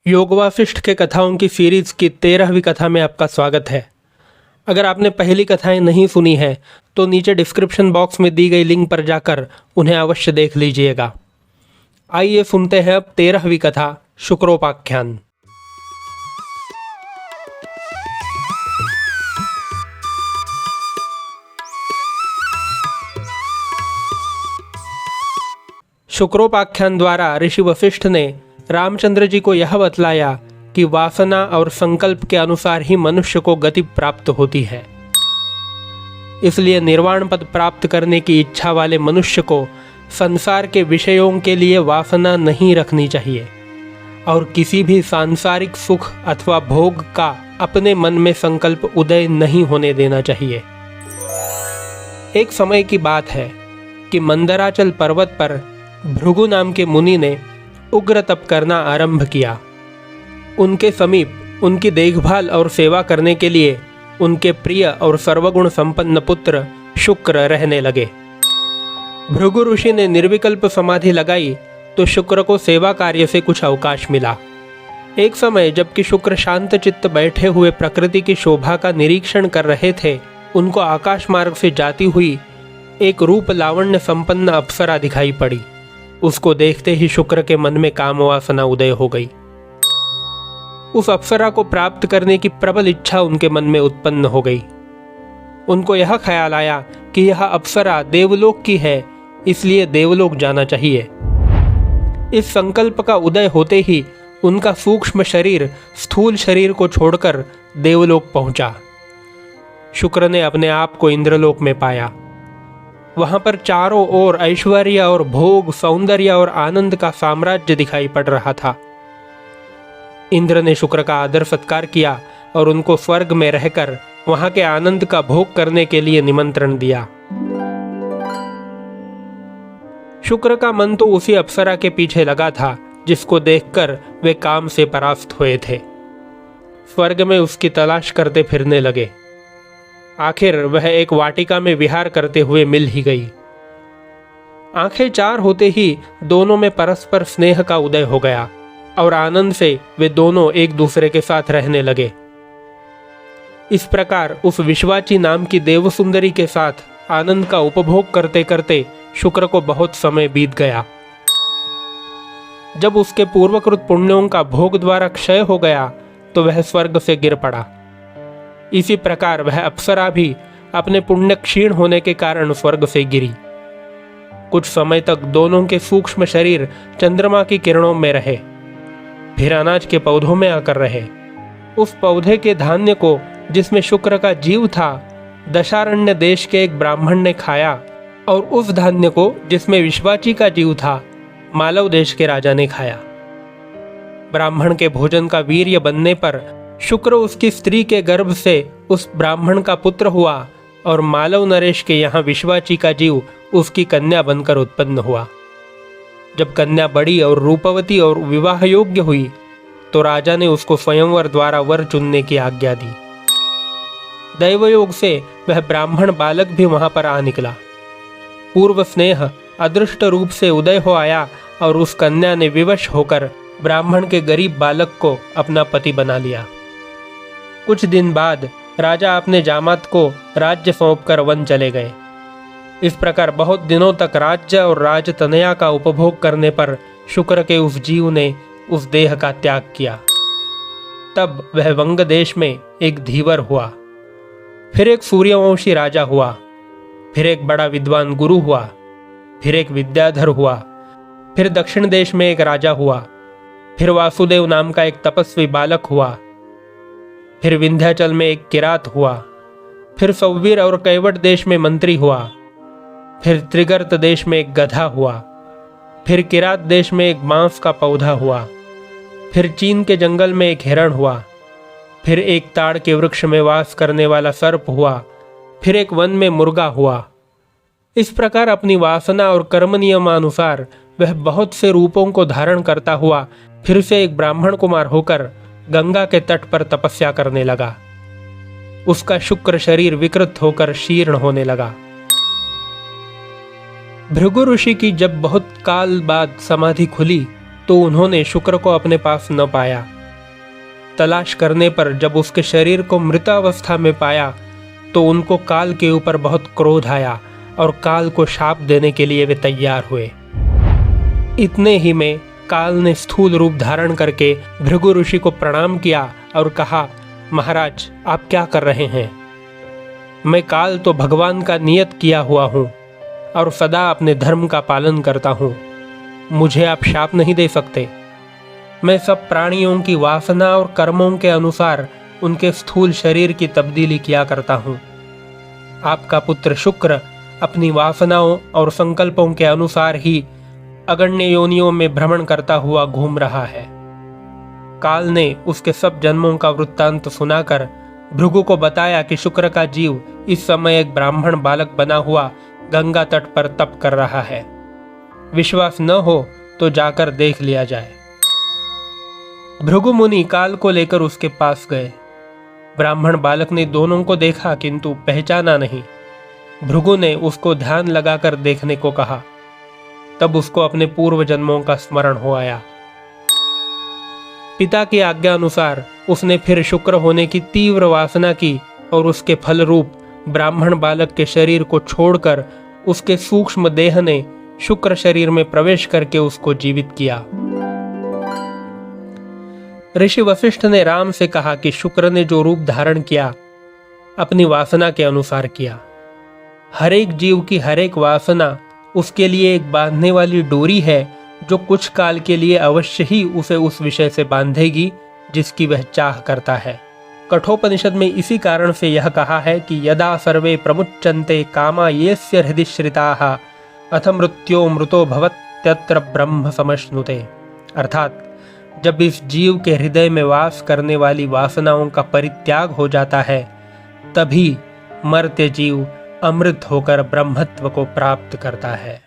योग वासिष्ठ के कथाओं की सीरीज की 13वीं कथा में आपका स्वागत है। अगर आपने पहली कथाएं नहीं सुनी है तो नीचे डिस्क्रिप्शन बॉक्स में दी गई लिंक पर जाकर उन्हें अवश्य देख लीजिएगा। आइए सुनते हैं अब 13वीं कथा शुक्रोपाख्यान। शुक्रोपाख्यान द्वारा ऋषि वशिष्ठ ने रामचंद्र जी को यह बतलाया कि वासना और संकल्प के अनुसार ही मनुष्य को गति प्राप्त होती है। इसलिए निर्वाण पद प्राप्त करने की इच्छा वाले मनुष्य को संसार के विषयों के लिए वासना नहीं रखनी चाहिए और किसी भी सांसारिक सुख अथवा भोग का अपने मन में संकल्प उदय नहीं होने देना चाहिए। एक समय की बात है कि मंदराचल पर्वत पर भृगु नाम के मुनि ने उग्र तप करना आरंभ किया। उनके समीप उनकी देखभाल और सेवा करने के लिए उनके प्रिय और सर्वगुण संपन्न पुत्र शुक्र रहने लगे। भृगु ऋषि ने निर्विकल्प समाधि लगाई तो शुक्र को सेवा कार्य से कुछ अवकाश मिला। एक समय जबकि शुक्र शांत चित्त बैठे हुए प्रकृति की शोभा का निरीक्षण कर रहे थे, उनको आकाश मार्ग से जाती हुई एक रूप लावण्य संपन्न अप्सरा दिखाई पड़ी। उसको देखते ही शुक्र के मन में काम वासना उदय हो गई। उस अप्सरा को प्राप्त करने की प्रबल इच्छा उनके मन में उत्पन्न हो गई। उनको यह ख्याल आया कि यह अप्सरा देवलोक की है, इसलिए देवलोक जाना चाहिए। इस संकल्प का उदय होते ही उनका सूक्ष्म शरीर स्थूल शरीर को छोड़कर देवलोक पहुंचा। शुक्र ने अपने आप को इंद्रलोक में पाया। वहां पर चारों ओर ऐश्वर्य और भोग, सौंदर्य और आनंद का साम्राज्य दिखाई पड़ रहा था। इंद्र ने शुक्र का आदर सत्कार किया और उनको स्वर्ग में रहकर वहां के आनंद का भोग करने के लिए निमंत्रण दिया। शुक्र का मन तो उसी अप्सरा के पीछे लगा था जिसको देखकर वे काम से परास्त हुए थे। स्वर्ग में उसकी तलाश करते फिरने लगे। आखिर वह एक वाटिका में विहार करते हुए मिल ही गई। आंखें चार होते ही दोनों में परस्पर स्नेह का उदय हो गया और आनंद से वे दोनों एक दूसरे के साथ रहने लगे। इस प्रकार उस विश्वाची नाम की देवसुंदरी के साथ आनंद का उपभोग करते करते शुक्र को बहुत समय बीत गया। जब उसके पूर्वकृत पुण्यों का भोग द्वारा क्षय हो गया तो वह स्वर्ग से गिर पड़ा। इसी प्रकार वह अप्सरा भी अपने पुण्य क्षीण होने के कारण स्वर्ग से गिरी। कुछ समय तक दोनों के सूक्ष्म शरीर चंद्रमा की किरणों में रहे, फिर अनाज के पौधों में आकर रहे। उस पौधे के धान्य को जिसमें शुक्र का जीव था दशारण्य देश के एक ब्राह्मण ने खाया और उस धान्य को जिसमें विश्वाची का जीव था मालव देश के राजा ने खाया। ब्राह्मण के भोजन का वीर्य बनने पर शुक्र उसकी स्त्री के गर्भ से उस ब्राह्मण का पुत्र हुआ और मालव नरेश के यहाँ विश्वाची का जीव उसकी कन्या बनकर उत्पन्न हुआ। जब कन्या बड़ी और रूपवती और विवाह योग्य हुई तो राजा ने उसको स्वयंवर द्वारा वर चुनने की आज्ञा दी। दैवयोग से वह ब्राह्मण बालक भी वहां पर आ निकला। पूर्व स्नेह अदृष्ट रूप से उदय हो आया और उस कन्या ने विवश होकर ब्राह्मण के गरीब बालक को अपना पति बना लिया। कुछ दिन बाद राजा अपने जामात को राज्य सौंपकर वन चले गए। इस प्रकार बहुत दिनों तक राज्य और राजतनया का उपभोग करने पर शुक्र के उस जीव ने उस देह का त्याग किया। तब वह वंग देश में एक धीवर हुआ, फिर एक सूर्यवंशी राजा हुआ, फिर एक बड़ा विद्वान गुरु हुआ, फिर एक विद्याधर हुआ, फिर दक्षिण देश में एक राजा हुआ, फिर वासुदेव नाम का एक तपस्वी बालक हुआ, फिर विंध्याचल में एक किरात हुआ, फिर सौवीर और कैवट देश में मंत्री हुआ, फिर त्रिगर्त देश में एक गधा हुआ, फिर किरात देश में एक बांस का पौधा हुआ, फिर चीन के जंगल में एक हिरण हुआ, फिर एक ताड़ के वृक्ष में वास करने वाला सर्प हुआ, फिर एक वन में मुर्गा हुआ। इस प्रकार अपनी वासना और कर्म नियमानुसार वह बहुत से रूपों को धारण करता हुआ फिर से एक ब्राह्मण कुमार होकर गंगा के तट पर तपस्या करने लगा। उसका शुक्र शरीर विकृत होकर शीर्ण होने लगा। भृगु ऋषि की जब बहुत काल बाद समाधि खुली तो उन्होंने शुक्र को अपने पास न पाया। तलाश करने पर जब उसके शरीर को मृतावस्था में पाया तो उनको काल के ऊपर बहुत क्रोध आया और काल को शाप देने के लिए वे तैयार हुए। इतने ही में काल ने स्थूल रूप धारण करके भृगु ऋषि को प्रणाम किया और कहा, महाराज आप क्या कर रहे हैं? मैं काल तो भगवान का नियत किया हुआ हूँ और सदा अपने धर्म का पालन करता हूँ, मुझे आप शाप नहीं दे सकते। मैं सब प्राणियों की वासना और कर्मों के अनुसार उनके स्थूल शरीर की तब्दीली किया करता हूँ। आपका पुत्र शुक्र अपनी वासनाओं और संकल्पों के अनुसार ही अगण्य योनियों में भ्रमण करता हुआ घूम रहा है। काल ने उसके सब जन्मों का वृत्तांत सुनाकर भृगु को बताया कि शुक्र का जीव इस समय एक ब्राह्मण बालक बना हुआ गंगा तट पर तप कर रहा है। विश्वास न हो तो जाकर देख लिया जाए। भृगु मुनि काल को लेकर उसके पास गए। ब्राह्मण बालक ने दोनों को देखा किंतु पहचाना नहीं। भृगु ने उसको ध्यान लगाकर देखने को कहा। तब उसको अपने पूर्व जन्मों का स्मरण हो आया। पिता की आज्ञा अनुसार उसने फिर शुक्र होने की तीव्र वासना की और उसके फल रूप ब्राह्मण बालक के शरीर को छोड़कर उसके सूक्ष्म देह ने शुक्र शरीर में प्रवेश करके उसको जीवित किया। ऋषि वशिष्ठ ने राम से कहा कि शुक्र ने जो रूप धारण किया अपनी वासना के अनुसार किया। हर एक जीव की हर एक वासना उसके लिए एक बांधने वाली डोरी है जो कुछ काल के लिए अवश्य ही उसे उस विषय से बांधेगी जिसकी वह चाह करता है। कठोपनिषद में इसी कारण से यह कहा है कि यदा सर्वे प्रमुच्यन्ते कामा येस्य हृदि श्रिताः अथ मृत्यो मृतो भवत्यत्र ब्रह्म समश्नुते। अर्थात जब इस जीव के हृदय में वास करने वाली वासनाओं का परित्याग हो जाता है तभी मर्त्य जीव अमृत होकर ब्रह्मत्व को प्राप्त करता है।